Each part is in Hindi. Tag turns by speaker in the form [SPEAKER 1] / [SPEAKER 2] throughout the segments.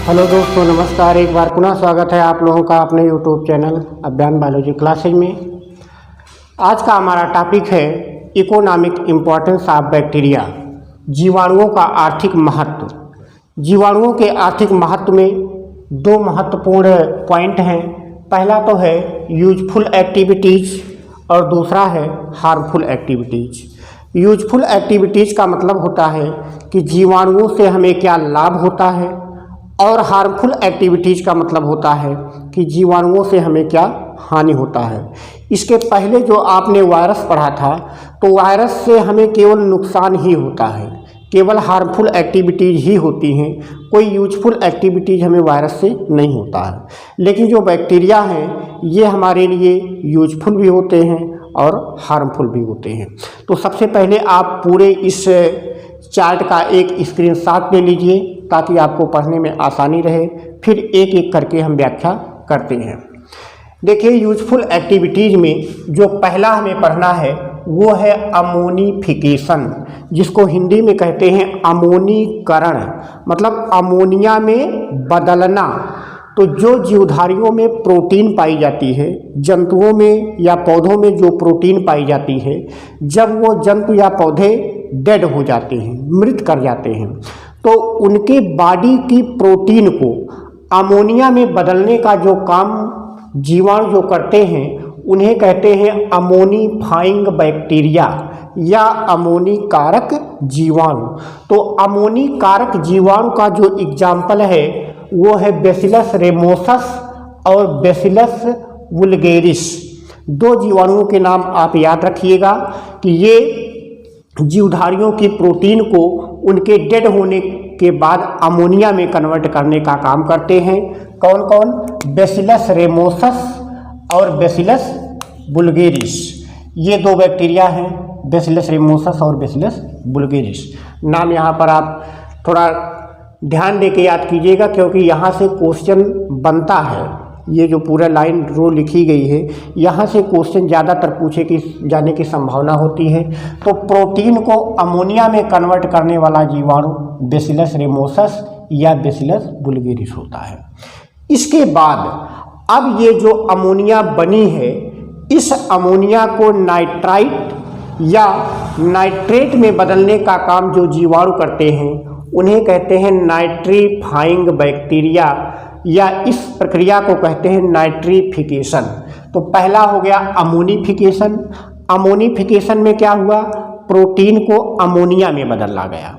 [SPEAKER 1] हेलो दोस्तों, नमस्कार। एक बार पुनः स्वागत है आप लोगों का अपने यूट्यूब चैनल अभियान बायोलॉजी क्लासेज में। आज का हमारा टॉपिक है इकोनॉमिक इम्पोर्टेंस ऑफ बैक्टीरिया, जीवाणुओं का आर्थिक महत्व। जीवाणुओं के आर्थिक महत्व में दो महत्वपूर्ण पॉइंट हैं। पहला तो है यूजफुल एक्टिविटीज़ और दूसरा है हार्मफुल एक्टिविटीज़। यूजफुल एक्टिविटीज़ का मतलब होता है कि जीवाणुओं से हमें क्या लाभ होता है, और हार्मफुल एक्टिविटीज़ का मतलब होता है कि जीवाणुओं से हमें क्या हानि होता है। इसके पहले जो आपने वायरस पढ़ा था, तो वायरस से हमें केवल नुकसान ही होता है, केवल हार्मफुल एक्टिविटीज़ ही होती हैं। कोई यूजफुल एक्टिविटीज़ हमें वायरस से नहीं होता है। लेकिन जो बैक्टीरिया हैं ये हमारे लिए यूजफुल भी होते हैं और हार्मफुल भी होते हैं। तो सबसे पहले आप पूरे इस चार्ट का एक स्क्रीनशॉट ले लीजिए ताकि आपको पढ़ने में आसानी रहे। फिर एक एक करके हम व्याख्या करते हैं। देखिए, यूजफुल एक्टिविटीज़ में जो पहला हमें पढ़ना है वो है अमोनिफिकेशन, जिसको हिंदी में कहते हैं अमोनीकरण, मतलब अमोनिया में बदलना। तो जो जीवधारियों में प्रोटीन पाई जाती है, जंतुओं में या पौधों में जो प्रोटीन पाई जाती है, जब वो जंतु या पौधे डेड हो जाते हैं, मृत कर जाते हैं, तो उनके बॉडी की प्रोटीन को अमोनिया में बदलने का जो काम जीवाणु जो करते हैं उन्हें कहते हैं अमोनीफाइंग बैक्टीरिया या अमोनीकारक जीवाणु। तो अमोनीकारक जीवाणु का जो एग्जाम्पल है वो है बैसिलस रेमोसस और बैसिलस वुल्गेरिस। दो जीवाणुओं के नाम आप याद रखिएगा कि ये जीवधारियों की प्रोटीन को उनके डेड होने के बाद अमोनिया में कन्वर्ट करने का काम करते हैं। कौन कौन? बैसिलस रेमोसस और बैसिलस वुल्गेरिस। ये दो बैक्टीरिया हैं, बैसिलस रेमोसस और बैसिलस वुल्गेरिस। नाम यहाँ पर आप थोड़ा ध्यान दे के याद कीजिएगा, क्योंकि यहाँ से क्वेश्चन बनता है। ये जो पूरा लाइन रो लिखी गई है, यहाँ से क्वेश्चन ज़्यादातर पूछे की जाने की संभावना होती है। तो प्रोटीन को अमोनिया में कन्वर्ट करने वाला जीवाणु बैसिलस रेमोसस या बैसिलस वुल्गेरिस होता है। इसके बाद अब ये जो अमोनिया बनी है, इस अमोनिया को नाइट्राइट या नाइट्रेट में बदलने का काम जो जीवाणु करते हैं उन्हें कहते हैं नाइट्रीफाइंग बैक्टीरिया, या इस प्रक्रिया को कहते हैं नाइट्रीफिकेशन। तो पहला हो गया अमोनिफिकेशन। अमोनिफिकेशन में क्या हुआ? प्रोटीन को अमोनिया में बदला गया।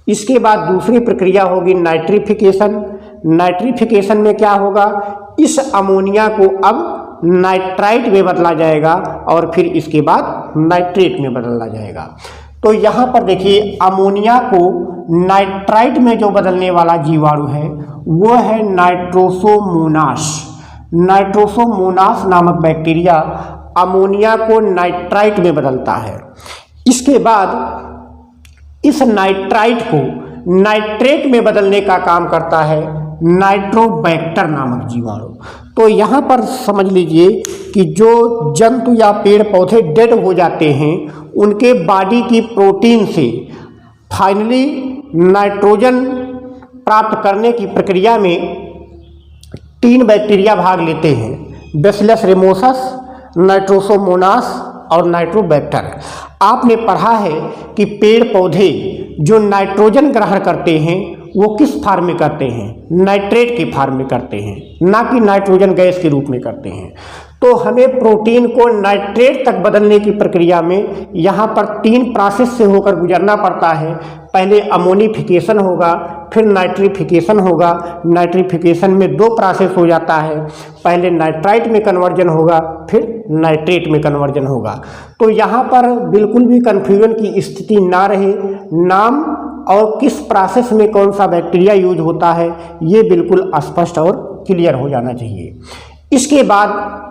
[SPEAKER 1] इसके बाद दूसरी प्रक्रिया होगी नाइट्रीफिकेशन। नाइट्रीफिकेशन में क्या होगा? इस अमोनिया को अब नाइट्राइट में बदला जाएगा और फिर इसके बाद नाइट्रेट में बदला जाएगा। तो यहाँ पर देखिए, अमोनिया को नाइट्राइट में जो बदलने वाला जीवाणु है वो है नाइट्रोसोमोनास। नाइट्रोसोमोनास नामक बैक्टीरिया अमोनिया को नाइट्राइट में बदलता है। इसके बाद इस नाइट्राइट को नाइट्रेट में बदलने का काम करता है नाइट्रोबैक्टर नामक जीवाणु। तो यहाँ पर समझ लीजिए कि जो जंतु या पेड़ पौधे डेड हो जाते हैं उनके बॉडी की प्रोटीन से फाइनली नाइट्रोजन प्राप्त करने की प्रक्रिया में 3 बैक्टीरिया भाग लेते हैं, बैसिलस रेमोसस, नाइट्रोसोमोनास और नाइट्रोबैक्टर। आपने पढ़ा है कि पेड़ पौधे जो नाइट्रोजन ग्रहण करते हैं वो किस फार्म में करते हैं? नाइट्रेट के फार्म में करते हैं, ना कि नाइट्रोजन गैस के रूप में करते हैं। तो हमें प्रोटीन को नाइट्रेट तक बदलने की प्रक्रिया में यहाँ पर 3 प्रोसेस से होकर गुजरना पड़ता है। पहले अमोनिफिकेशन होगा, फिर नाइट्रीफिकेशन होगा। नाइट्रीफिकेशन में 2 प्रोसेस हो जाता है, पहले नाइट्राइट में कन्वर्जन होगा, फिर नाइट्रेट में कन्वर्जन होगा। तो यहाँ पर बिल्कुल भी कन्फ्यूजन की स्थिति ना रहे, नाम और किस प्रोसेस में कौन सा बैक्टीरिया यूज होता है ये बिल्कुल स्पष्ट और क्लियर हो जाना चाहिए। इसके बाद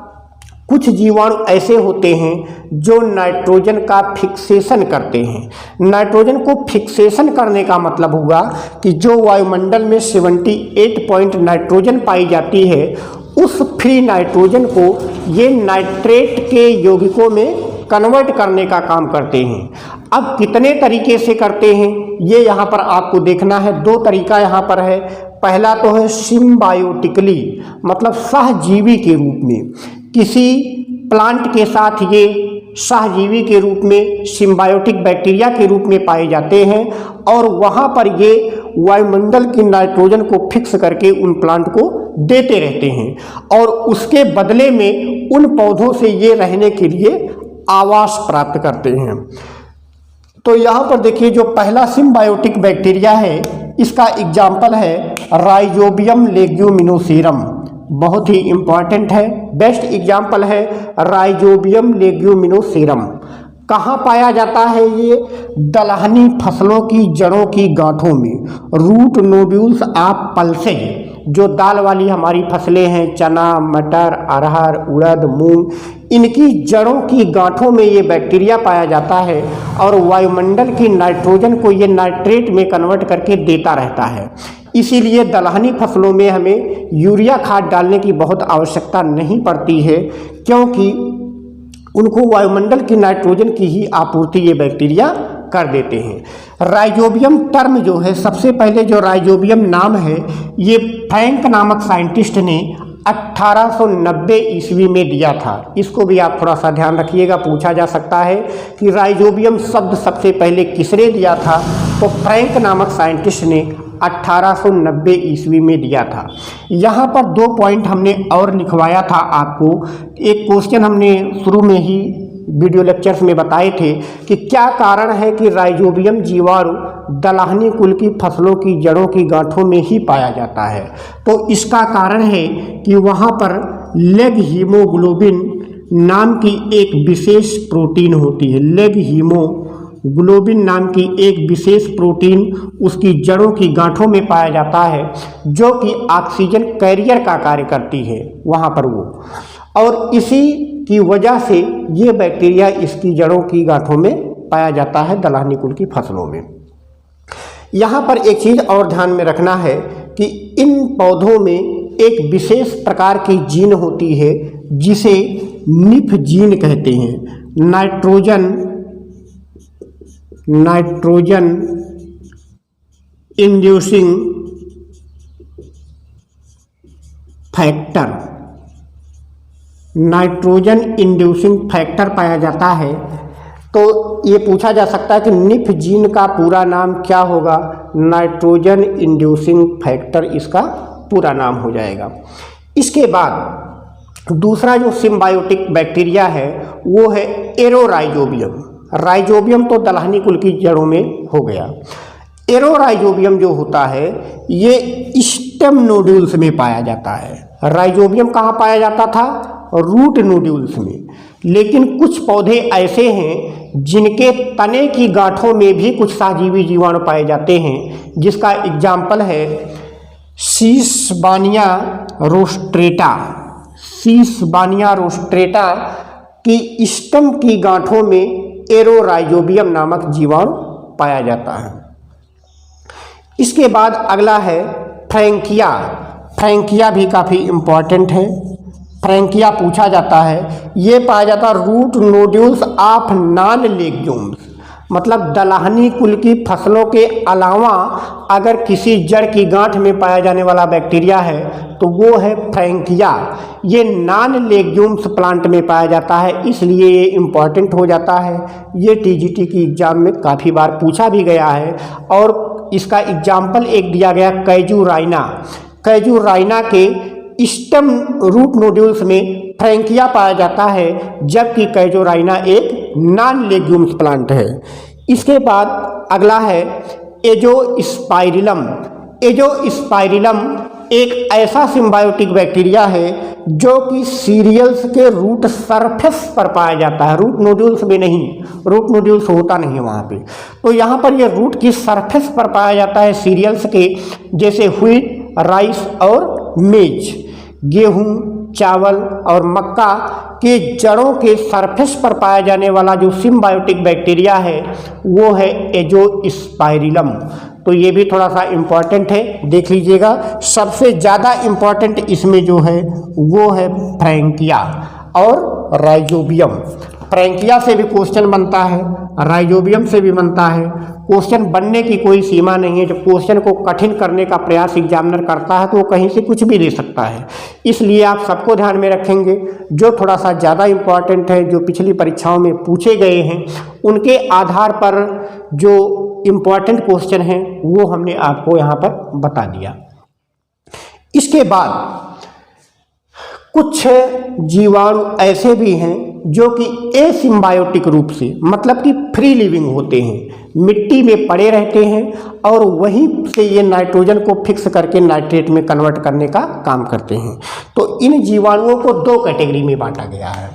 [SPEAKER 1] कुछ जीवाणु ऐसे होते हैं जो नाइट्रोजन का फिक्सेशन करते हैं। नाइट्रोजन को फिक्सेशन करने का मतलब हुआ कि जो वायुमंडल में 78 पॉइंट नाइट्रोजन पाई जाती है, उस फ्री नाइट्रोजन को ये नाइट्रेट के यौगिकों में कन्वर्ट करने का काम करते हैं। अब कितने तरीके से करते हैं ये यहाँ पर आपको देखना है। 2 तरीका यहाँ पर है। पहला तो है सिम्बायोटिकली, मतलब सहजीवी के रूप में, किसी प्लांट के साथ ये सहजीवी के रूप में, सिम्बायोटिक बैक्टीरिया के रूप में पाए जाते हैं और वहाँ पर ये वायुमंडल की नाइट्रोजन को फिक्स करके उन प्लांट को देते रहते हैं और उसके बदले में उन पौधों से ये रहने के लिए आवास प्राप्त करते हैं। तो यहाँ पर देखिए जो पहला सिम्बायोटिक बैक्टीरिया है इसका एग्जाम्पल है राइजोबियम लेग्यूमिनोसेरम, बहुत ही इम्पॉर्टेंट है, बेस्ट एग्जाम्पल है राइजोबियम लेग्यूमिनोसेरम। कहाँ पाया जाता है ये? दलहनी फसलों की जड़ों की गांठों में, रूट नोड्यूल्स ऑफ पल्सेज, जो दाल वाली हमारी फसलें हैं, चना, मटर, अरहर, उड़द, मूंग, इनकी जड़ों की गांठों में ये बैक्टीरिया पाया जाता है और वायुमंडल की नाइट्रोजन को ये नाइट्रेट में कन्वर्ट करके देता रहता है। इसीलिए दलहनी फसलों में हमें यूरिया खाद डालने की बहुत आवश्यकता नहीं पड़ती है, क्योंकि उनको वायुमंडल की नाइट्रोजन की ही आपूर्ति ये बैक्टीरिया कर देते हैं। राइजोबियम टर्म जो है, सबसे पहले जो राइजोबियम नाम है ये फ्रैंक नामक साइंटिस्ट ने 1890 ईस्वी में दिया था। इसको भी आप थोड़ा सा ध्यान रखिएगा, पूछा जा सकता है कि राइजोबियम शब्द सबसे पहले किसने दिया था? तो फ्रैंक नामक साइंटिस्ट ने 1890 ईस्वी में दिया था। यहाँ पर 2 पॉइंट हमने और लिखवाया था आपको। एक क्वेश्चन हमने शुरू में ही वीडियो लेक्चर्स में बताए थे कि क्या कारण है कि राइजोबियम जीवाणु दलहनी कुल की फसलों की जड़ों की गांठों में ही पाया जाता है। तो इसका कारण है कि वहाँ पर लेग हीमोग्लोबिन नाम की एक विशेष प्रोटीन होती है। लेग हीमोग्लोबिन नाम की एक विशेष प्रोटीन उसकी जड़ों की गांठों में पाया जाता है, जो कि ऑक्सीजन कैरियर का कार्य करती है वहाँ पर वो, और इसी की वजह से ये बैक्टीरिया इसकी जड़ों की गांठों में पाया जाता है दलहनी कुल की फसलों में। यहाँ पर एक चीज़ और ध्यान में रखना है कि इन पौधों में एक विशेष प्रकार की जीन होती है जिसे निफ जीन कहते हैं। Nitrogen inducing factor, nitrogen inducing factor पाया जाता है। तो ये पूछा जा सकता है कि निफ जीन का पूरा नाम क्या होगा? नाइट्रोजन इंड्यूसिंग फैक्टर इसका पूरा नाम हो जाएगा। इसके बाद दूसरा जो सिम्बायोटिक बैक्टीरिया है वो है एरोराइजोबियम। राइजोबियम तो दलहनी कुल की जड़ों में हो गया। एरोराइजोबियम जो होता है ये स्टेम नोड्यूल्स में पाया जाता है। राइजोबियम कहाँ पाया जाता था? रूट नोड्यूल्स में। लेकिन कुछ पौधे ऐसे हैं जिनके तने की गांठों में भी कुछ सहजीवी जीवाणु पाए जाते हैं, जिसका एग्जाम्पल है सीसबानिया रोस्ट्रेटा। सीसबानिया रोस्ट्रेटा की स्टेम की गांठों में एरोराइजोबियम नामक जीवाणु पाया जाता है। इसके बाद अगला है फ्रैंकिया। फ्रैंकिया भी काफ़ी इम्पॉर्टेंट है। फ्रैंकिया पूछा जाता है, ये पाया जाता है root nodules of non legumes, मतलब दलहनी कुल की फसलों के अलावा अगर किसी जड़ की गांठ में पाया जाने वाला बैक्टीरिया है तो वो है फ्रैंकिया। ये नॉन लेग्यूम्स प्लांट में पाया जाता है, इसलिए ये इम्पॉर्टेंट हो जाता है। ये टीजीटी की एग्जाम में काफ़ी बार पूछा भी गया है और इसका एग्जाम्पल एक दिया गया कैजुराइना। कैजुराइना के स्टेम रूट नोड्यूल्स में फ्रैंकिया पाया जाता है, जबकि कैजुराइना एक नॉन लेग्यूम्स प्लांट है। इसके बाद अगला है एजोस्पाइरिलम। एजोस्पाइरिलम एक ऐसा सिम्बायोटिक बैक्टीरिया है जो कि सीरियल्स के रूट सरफेस पर पाया जाता है, रूट नोड्यूल्स में नहीं। रूट नोड्यूल्स होता नहीं है वहाँ पे। तो यहाँ पर ये रूट की सरफेस पर पाया जाता है सीरियल्स के, जैसे व्हीट, राइस और मेज। गेहूँ, चावल और मक्का के जड़ों के सरफेस पर पाया जाने वाला जो सिम्बायोटिक बैक्टीरिया है वो है एजोस्पाइरिलम। तो ये भी थोड़ा सा इम्पॉर्टेंट है, देख लीजिएगा। सबसे ज़्यादा इम्पॉर्टेंट इसमें जो है वो है फ्रैंकिया और राइजोबियम। फ्रैंकिया से भी क्वेश्चन बनता है, राइजोबियम से भी बनता है। क्वेश्चन बनने की कोई सीमा नहीं है। जब क्वेश्चन को कठिन करने का प्रयास एग्जामिनर करता है तो वो कहीं से कुछ भी दे सकता है। इसलिए आप सबको ध्यान में रखेंगे। जो थोड़ा सा ज़्यादा इम्पॉर्टेंट है, जो पिछली परीक्षाओं में पूछे गए हैं, उनके आधार पर जो इम्पॉर्टेंट क्वेश्चन हैं वो हमने आपको यहाँ पर बता दिया। इसके बाद कुछ जीवाणु ऐसे भी हैं जो कि एसिम्बायोटिक रूप से, मतलब कि फ्री लिविंग होते हैं, मिट्टी में पड़े रहते हैं और वहीं से ये नाइट्रोजन को फिक्स करके नाइट्रेट में कन्वर्ट करने का काम करते हैं। तो इन जीवाणुओं को दो कैटेगरी में बांटा गया है,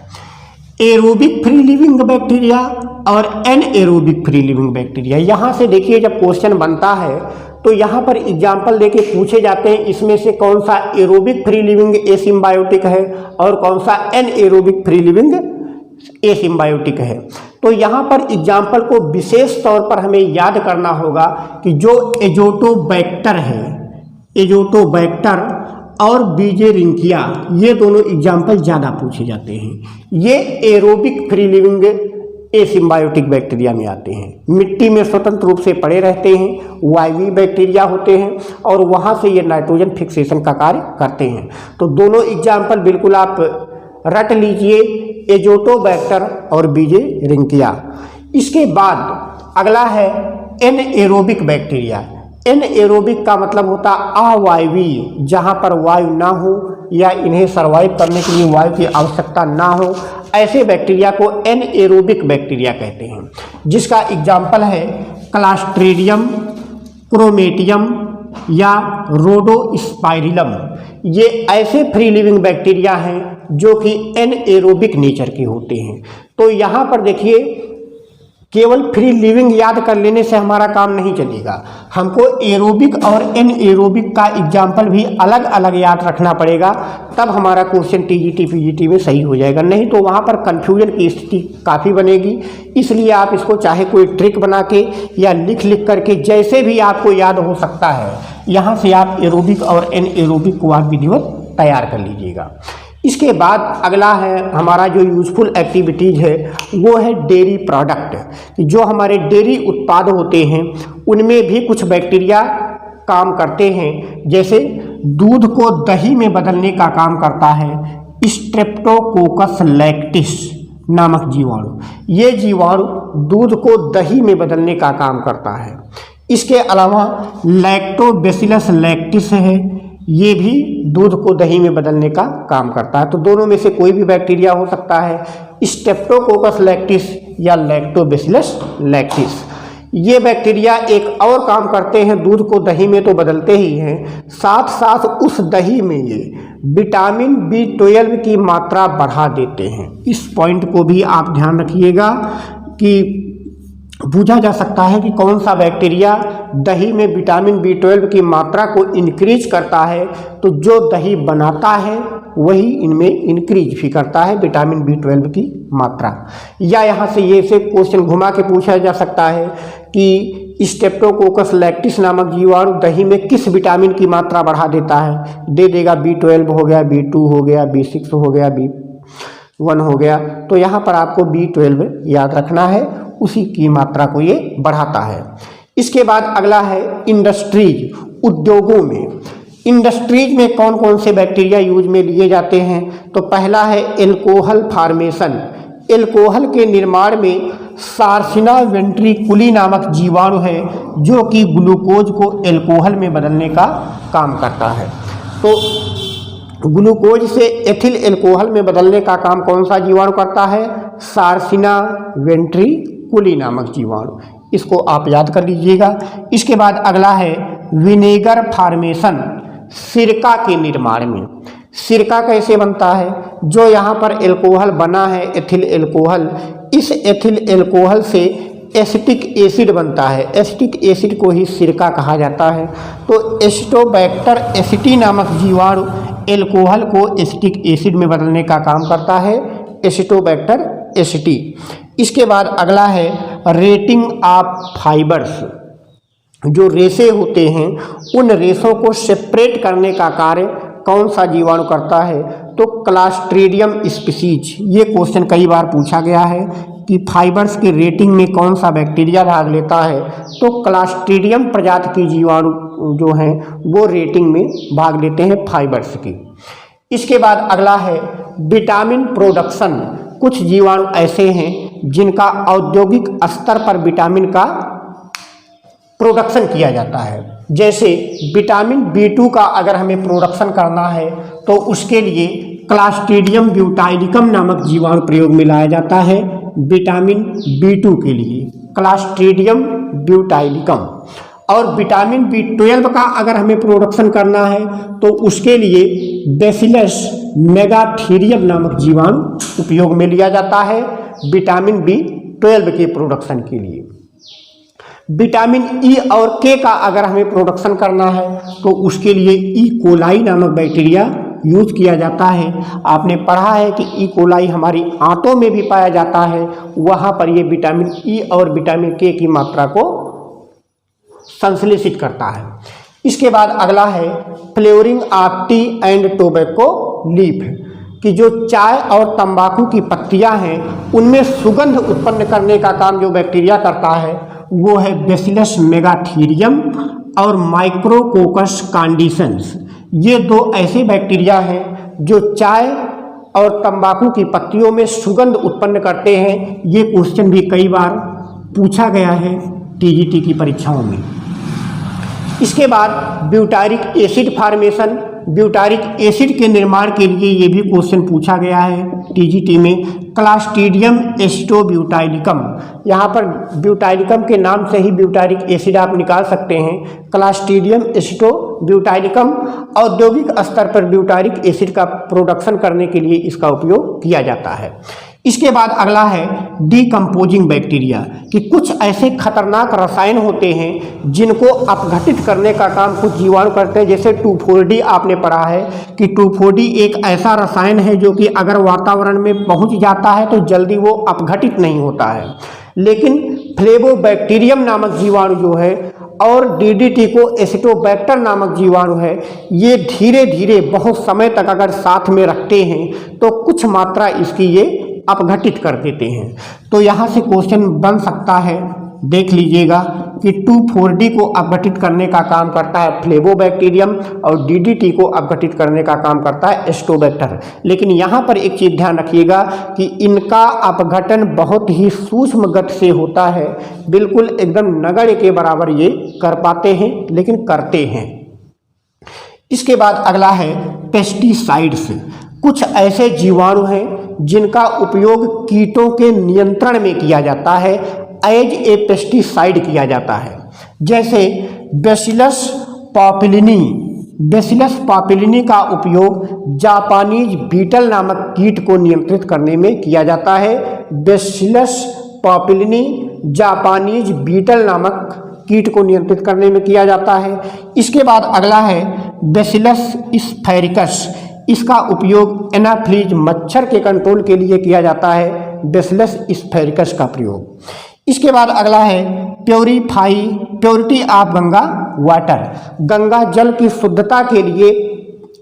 [SPEAKER 1] एरोबिक फ्री लिविंग बैक्टीरिया और एनएरोबिक फ्री लिविंग बैक्टीरिया। यहाँ से देखिए, जब क्वेश्चन बनता है तो यहाँ पर एग्जाम्पल देके पूछे जाते हैं इसमें से कौन सा एरोबिक फ्री लिविंग एसिम्बायोटिक है और कौन सा एनएरोबिक फ्री लिविंग एसिम्बायोटिक है। तो यहाँ पर एग्जाम्पल को विशेष तौर पर हमें याद करना होगा कि जो एजोटोबैक्टर है, एजोटोबैक्टर और बीजेरिंकिया, ये दोनों एग्जाम्पल ज़्यादा पूछे जाते हैं। ये aerobic free living asymbiotic bacteria में आते हैं। मिट्टी में स्वतंत्र रूप से पड़े रहते हैं, वायवीय बैक्टीरिया होते हैं और वहाँ से ये नाइट्रोजन फिक्सेशन का कार्य करते हैं। तो दोनों एग्जाम्पल बिल्कुल आप रट लीजिए, एजोटोबैक्टर और बीजेरिंकिया। इसके बाद अगला है एनएरोबिक बैक्टीरिया। एनएरोबिक का मतलब होता है अवायवीय, जहाँ पर वायु ना हो या इन्हें सर्वाइव करने के लिए वायु की आवश्यकता ना हो, ऐसे बैक्टीरिया को एनएरोबिक बैक्टीरिया कहते हैं। जिसका एग्जाम्पल है क्लास्ट्रीडियम, क्रोमेटियम या रोडोस्पाइरिलम। ये ऐसे फ्री लिविंग बैक्टीरिया हैं जो कि एनएरोबिक नेचर के होते हैं। तो यहाँ पर देखिए, केवल फ्री लिविंग याद कर लेने से हमारा काम नहीं चलेगा, हमको एरोबिक और एनएरोबिक का एग्जाम्पल भी अलग अलग याद रखना पड़ेगा, तब हमारा क्वेश्चन टीजीटी पीजीटी में सही हो जाएगा। नहीं तो वहाँ पर कन्फ्यूजन की स्थिति काफ़ी बनेगी। इसलिए आप इसको चाहे कोई ट्रिक बना के या लिख करके, जैसे भी आपको याद हो सकता है, यहाँ से आप एरोबिक और एनएरोबिक को आप विधिवत तैयार कर लीजिएगा। इसके बाद अगला है हमारा जो यूजफुल एक्टिविटीज़ है, वो है डेयरी प्रोडक्ट। जो हमारे डेयरी उत्पाद होते हैं उनमें भी कुछ बैक्टीरिया काम करते हैं। जैसे दूध को दही में बदलने का काम करता है स्ट्रेप्टोकोकस लैक्टिस नामक जीवाणु। ये जीवाणु दूध को दही में बदलने का काम करता है। इसके अलावा लैक्टोबैसिलस लैक्टिस है, ये भी दूध को दही में बदलने का काम करता है। तो दोनों में से कोई भी बैक्टीरिया हो सकता है, स्ट्रेप्टोकोकस लैक्टिस या लैक्टोबैसिलस लैक्टिस। ये बैक्टीरिया एक और काम करते हैं, दूध को दही में तो बदलते ही हैं, साथ साथ उस दही में ये विटामिन B12 की मात्रा बढ़ा देते हैं। इस पॉइंट को भी आप ध्यान रखिएगा कि पूछा जा सकता है कि कौन सा बैक्टीरिया दही में विटामिन B12 की मात्रा को इंक्रीज करता है। तो जो दही बनाता है वही इनमें इंक्रीज भी करता है विटामिन B12 की मात्रा। या यहाँ से ये से क्वेश्चन घुमा के पूछा जा सकता है कि स्ट्रेप्टोकोकस लैक्टिस नामक जीवाणु दही में किस विटामिन की मात्रा बढ़ा देता है। दे देगा B12 हो गया, B2 हो गया, B6 हो गया, B1 हो गया। तो यहाँ पर आपको B12 याद रखना है, उसी की मात्रा को ये बढ़ाता है। इसके बाद अगला है इंडस्ट्रीज, उद्योगों में। इंडस्ट्रीज में कौन कौन से बैक्टीरिया यूज में लिए जाते हैं। तो पहला है एल्कोहल फार्मेशन। एल्कोहल के निर्माण में सार्सिना वेंट्रिकुली नामक जीवाणु है जो कि ग्लूकोज को एल्कोहल में बदलने का काम करता है। तो ग्लूकोज से एथिल एल्कोहल में बदलने का काम कौन सा जीवाणु करता है, सार्सिना वेंट्रिकुली नामक जीवाणु। इसको आप याद कर लीजिएगा। इसके बाद अगला है विनेगर फार्मेशन, सिरका के निर्माण में। सिरका कैसे बनता है, जो यहाँ पर एल्कोहल बना है एथिल एल्कोहल, इस एथिल एल्कोहल से एसिटिक एसिड बनता है। एसिटिक एसिड को ही सिरका कहा जाता है। तो एसिटोबैक्टर एसिटी नामक जीवाणु एल्कोहल को एसिटिक एसिड में बदलने का काम करता है, एसिटोबैक्टर एसिटी। इसके बाद अगला है रेटिंग ऑफ फाइबर्स। जो रेशे होते हैं उन रेशों को सेपरेट करने का कार्य कौन सा जीवाणु करता है। तो क्लास्ट्रीडियम स्पीसीज। ये क्वेश्चन कई बार पूछा गया है कि फाइबर्स की रेटिंग में कौन सा बैक्टीरिया भाग लेता है, तो क्लास्ट्रीडियम प्रजाति की जीवाणु जो हैं वो रेटिंग में भाग लेते हैं फाइबर्स की। इसके बाद अगला है विटामिन प्रोडक्शन। कुछ जीवाणु ऐसे हैं जिनका औद्योगिक स्तर पर विटामिन का प्रोडक्शन किया जाता है। जैसे विटामिन B2 का अगर हमें प्रोडक्शन करना है तो उसके लिए क्लास्ट्रीडियम ब्यूटाइलिकम नामक जीवाणु प्रयोग में लाया जाता है। विटामिन B2 के लिए क्लास्ट्रीडियम ब्यूटाइलिकम। और विटामिन B12 का अगर हमें प्रोडक्शन करना है तो उसके लिए बैसिलस मेगाथीरियम नामक जीवाणु उपयोग में लिया जाता है विटामिन B12 के प्रोडक्शन के लिए। विटामिन E और K का अगर हमें प्रोडक्शन करना है तो उसके लिए ई कोलाई नामक बैक्टीरिया यूज किया जाता है। आपने पढ़ा है कि ई कोलाई हमारी आंतों में भी पाया जाता है, वहाँ पर ये विटामिन E और विटामिन K की मात्रा को संश्लेषित करता है। इसके बाद अगला है flavouring of T and tobacco leaf, कि जो चाय और तंबाकू की पत्तियां हैं उनमें सुगंध उत्पन्न करने का काम जो बैक्टीरिया करता है वो है बैसिलस मेगाथीरियम और माइक्रोकोकस कांडिसेंस। ये दो ऐसे बैक्टीरिया हैं जो चाय और तंबाकू की पत्तियों में सुगंध उत्पन्न करते हैं। ये क्वेश्चन भी कई बार पूछा गया है टीजीटी की परीक्षाओं में। इसके बाद butyric acid formation. Butyric acid के निर्माण के लिए ये भी क्वेश्चन पूछा गया है टीजीटी में। क्लास्ट्रीडियम एसिटोब्यूटाइलिकम, यहाँ पर ब्यूटाइलिकम के नाम से ही ब्यूटारिक एसिड आप निकाल सकते हैं। क्लास्ट्रीडियम एसिटोब्यूटाइलिकम औद्योगिक स्तर पर ब्यूटारिक एसिड का प्रोडक्शन करने के लिए इसका उपयोग किया जाता है। इसके बाद अगला है डीकम्पोजिंग बैक्टीरिया, कि कुछ ऐसे खतरनाक रसायन होते हैं जिनको अपघटित करने का काम कुछ जीवाणु करते हैं। जैसे 2,4-D आपने पढ़ा है कि 2,4-D एक ऐसा रसायन है जो कि अगर वातावरण में पहुंच जाता है तो जल्दी वो अपघटित नहीं होता है। लेकिन फ्लेवोबैक्टीरियम नामक जीवाणु जो है और DDT को एसिटोबैक्टर नामक जीवाणु है, ये धीरे धीरे बहुत समय तक अगर साथ में रखते हैं तो कुछ मात्रा इसकी ये अपघटित कर देते हैं। तो यहाँ से क्वेश्चन बन सकता है, देख लीजिएगा कि 2,4-D को अपघटित करने का काम करता है फ्लेवोबैक्टीरियम और DDT को अपघटित करने का काम करता है एसिटोबैक्टर। लेकिन यहाँ पर एक चीज़ ध्यान रखिएगा कि इनका अपघटन बहुत ही सूक्ष्म गति से होता है, बिल्कुल एकदम नगण्य के बराबर ये कर पाते हैं, लेकिन करते हैं। इसके बाद अगला है पेस्टिसाइड्स। कुछ ऐसे जीवाणु हैं जिनका उपयोग कीटों के नियंत्रण में किया जाता है, एज ए पेस्टिसाइड किया जाता है। जैसे बैसिलस पॉपुलिनी। बैसिलस पॉपुलिनी का उपयोग जापानीज बीटल नामक कीट को नियंत्रित करने में किया जाता है। बैसिलस पॉपुलिनी जापानीज बीटल नामक कीट को नियंत्रित करने में किया जाता है। इसके बाद अगला है बैसिलस स्फेरिकस। इसका उपयोग एनाफ्लीज मच्छर के कंट्रोल के लिए किया जाता है, बैसिलस स्फेरिकस का प्रयोग। इसके बाद अगला है purity of Ganga water. Ganga जल की शुद्धता के लिए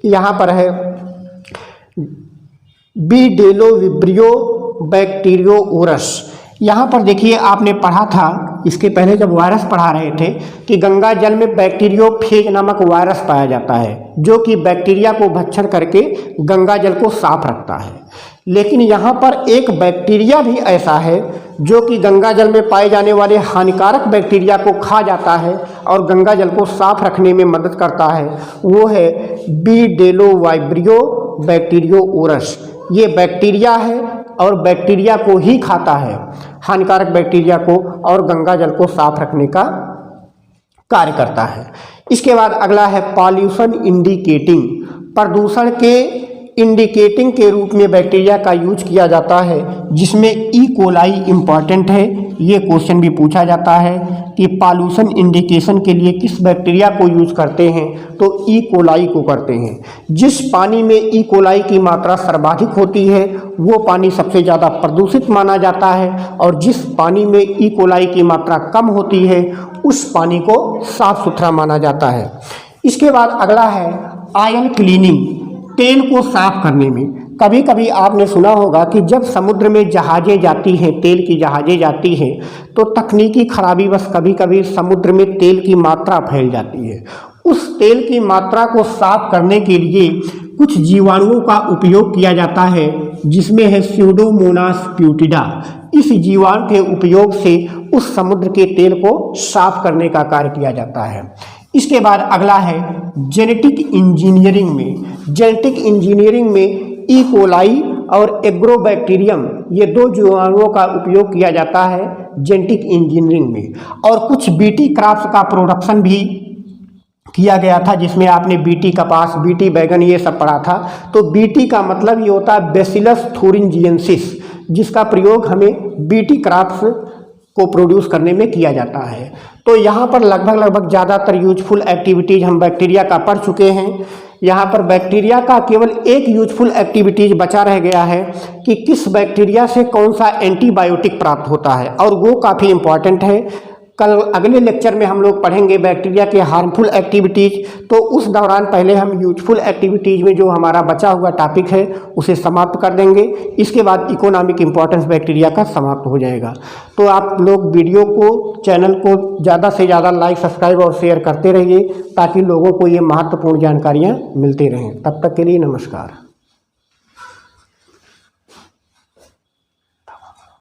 [SPEAKER 1] यहाँ पर है बीडेलोविब्रियो बैक्टीरियोरस। यहाँ पर देखिए आपने पढ़ा था इसके पहले जब वायरस पढ़ा रहे थे कि गंगा जल में बैक्टीरियोफेज नामक वायरस पाया जाता है जो कि बैक्टीरिया को भक्षण करके गंगा जल को साफ रखता है। लेकिन यहाँ पर एक बैक्टीरिया भी ऐसा है जो कि गंगा जल में पाए जाने वाले हानिकारक बैक्टीरिया को खा जाता है और गंगा जल को साफ रखने में मदद करता है, वो है बीडेलोविब्रियो बैक्टीरियोरस। ये बैक्टीरिया है और बैक्टीरिया को ही खाता है, हानिकारक बैक्टीरिया को, और गंगा जल को साफ रखने का कार्य करता है। इसके बाद अगला है पॉल्यूशन इंडिकेटिंग। प्रदूषण के इंडिकेटिंग के रूप में बैक्टीरिया का यूज किया जाता है, जिसमें ई कोलाई इम्पॉर्टेंट है। ये क्वेश्चन भी पूछा जाता है कि पॉल्यूशन इंडिकेशन के लिए किस बैक्टीरिया को यूज करते हैं, तो ई कोलाई को करते हैं। जिस पानी में ई कोलाई की मात्रा सर्वाधिक होती है वो पानी सबसे ज़्यादा प्रदूषित माना जाता है, और जिस पानी में ई कोलाई की मात्रा कम होती है उस पानी को साफ सुथरा माना जाता है। इसके बाद अगला है आयन क्लीनिंग। तेल को साफ करने में। कभी कभी आपने सुना होगा कि जब समुद्र में जहाज़ें जाती हैं, तेल की जहाज़ें जाती हैं, तो तकनीकी खराबी बस कभी कभी समुद्र में तेल की मात्रा फैल जाती है। उस तेल की मात्रा को साफ करने के लिए कुछ जीवाणुओं का उपयोग किया जाता है, जिसमें है स्यूडोमोनास प्यूटिडा। इस जीवाणु के उपयोग से उस समुद्र के तेल को साफ करने का कार्य किया जाता है। इसके बाद अगला है जेनेटिक इंजीनियरिंग में। जेनेटिक इंजीनियरिंग में ई कोलाई और एग्रोबैक्टीरियम, ये दो जीवाणुओं का उपयोग किया जाता है जेनेटिक इंजीनियरिंग में। और कुछ बीटी क्रॉप्स का प्रोडक्शन भी किया गया था, जिसमें आपने बीटी कपास, बीटी बैगन ये सब पढ़ा था। तो बीटी का मतलब ये होता है बैसिलस थुरिंजिएंसिस, जिसका प्रयोग हमें बीटी क्रॉप्स को प्रोड्यूस करने में किया जाता है। तो यहाँ पर लगभग ज़्यादातर यूजफुल एक्टिविटीज़ हम बैक्टीरिया का पढ़ चुके हैं। यहाँ पर बैक्टीरिया का केवल एक यूजफुल एक्टिविटीज़ बचा रह गया है कि किस बैक्टीरिया से कौन सा एंटीबायोटिक प्राप्त होता है, और वो काफ़ी इम्पॉर्टेंट है। कल अगले लेक्चर में हम लोग पढ़ेंगे बैक्टीरिया के हार्मफुल एक्टिविटीज़। तो उस दौरान पहले हम यूजफुल एक्टिविटीज़ में जो हमारा बचा हुआ टॉपिक है उसे समाप्त कर देंगे। इसके बाद इकोनॉमिक इम्पोर्टेंस बैक्टीरिया का समाप्त हो जाएगा। तो आप लोग वीडियो को, चैनल को ज़्यादा से ज़्यादा लाइक, सब्सक्राइब और शेयर करते रहिए, ताकि लोगों को ये महत्वपूर्ण जानकारियाँ मिलती रहें। तब तक के लिए नमस्कार।